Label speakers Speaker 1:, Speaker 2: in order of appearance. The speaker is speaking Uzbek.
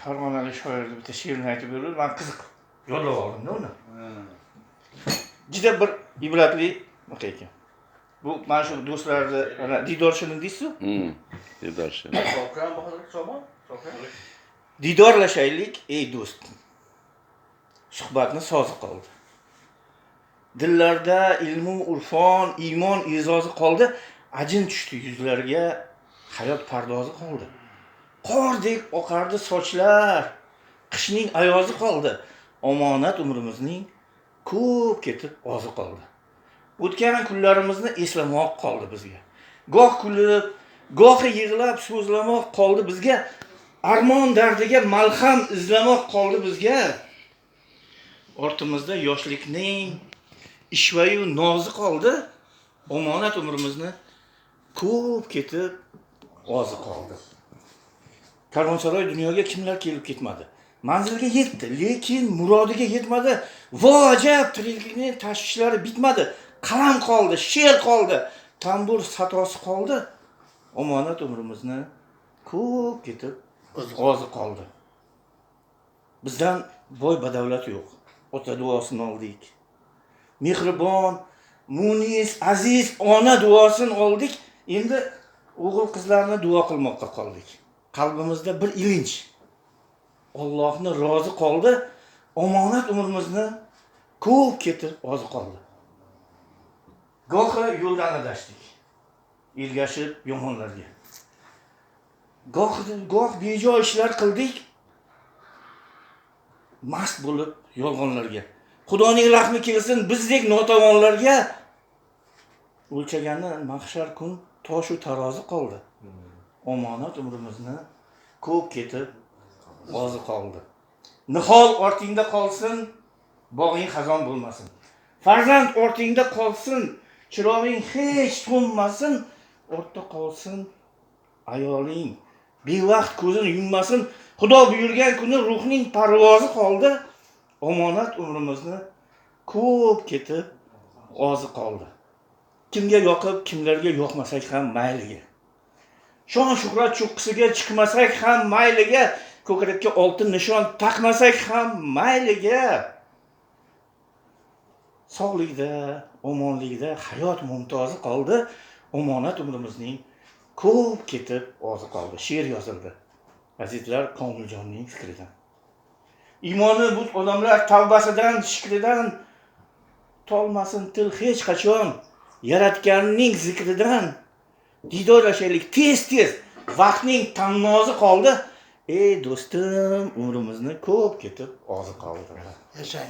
Speaker 1: Farg'onalik shoirni bitta she'rini aytib berdi. Men qiziq yodlab oldim-da uni. Juda bir ibratli ekan. Bu mana shu do'stlarni ana Didor shirin deysiz-ku?
Speaker 2: Didor shirin.
Speaker 1: Didorlashaylik ey do'st. Suhbatni sozi qoldi. Dillarda ilmu urfon, iymon e'zozi qoldi. Ajin tushdi yuzlarga, hayot pardozi qoldi. Qordek oqardi sochlar, qishning ayozi qoldi. Omonat umrimizning ko'p ketib ozi qoldi. O'tgan kunlarimizni eslamoq qoldi bizga. Goh kulib, goh yig'lab so'zlamoq qoldi bizga. Armon dardiga malham izlamoq qoldi bizga. Ortimizda yoshlikning ishvayu nozi qoldi. Omonat umrimizni ko'p ketib ozi qoldi. Karvonsaroy dunyoga kimlar kelib ketmadi. Manzilga yetdi, lekin murodiga yetmadi. Vojab tiriklikning tashvishlari bitmadi. Qalam qoldi, she'r qoldi, tambur satosi qoldi. Omonat umrimizni ko'p ketib ozi qoldi. Bizdan boy badavlat yo'q. Ota duosini oldik. Mehribon, munis, aziz ona duosini oldik. Endi o'g'il qizlarni duo qilmoqqa qoldik. Qalbimizda bir ilinj. Allohni rozi qoldi. Omonat umrimizni ko'p ketib ozi qoldi. Gohi yo'ldan adashdik. Ergashib yomonlarga. Goh bejo ishlar qildik. Mast bo'lib yolg'onlarga. Xudoning rahmi kelsin bizdek notavonlarga. O'lchagani mahshar kun tosh u tarozi qoldi. Omonat umrimizni ko'p ketib ozi qoldi. Nihol ortingda qolsin, bog'ing xazon bo'lmasin. Farzand ortingda qolsin, chirog'ing hech to'nmasin. Ortda qolsin ayoling, bevaqt ko'zini yummasin. Xudo buyurgan kuni ruhning parvozi qoldi. Omonat umrimizni ko'p ketib ozi qoldi. Kimga yoqib, kimlarga yoqmasak ham mayliga. Shon shuhrat cho'qqisiga chiqmasak ham mayliga, ko'krakka oltin nishon taqmasak ham mayliga. Sog'likda, omonlikda hayot mumtozi qoldi. Omonat umrimizning ko'p ketib ozi qoldi. She'r yozildi. Azizlar Komiljonning fikridan. Iymoni bu odamlar tavbasidan, shukridan tolmasin til hech qachon. Yaratganning zikridan didorlashaylik tez-tez. Vaqtning tannozi qoldi. Ey do'stim, umrimizni ko'p ketib ozi qoldi.
Speaker 2: Yashang.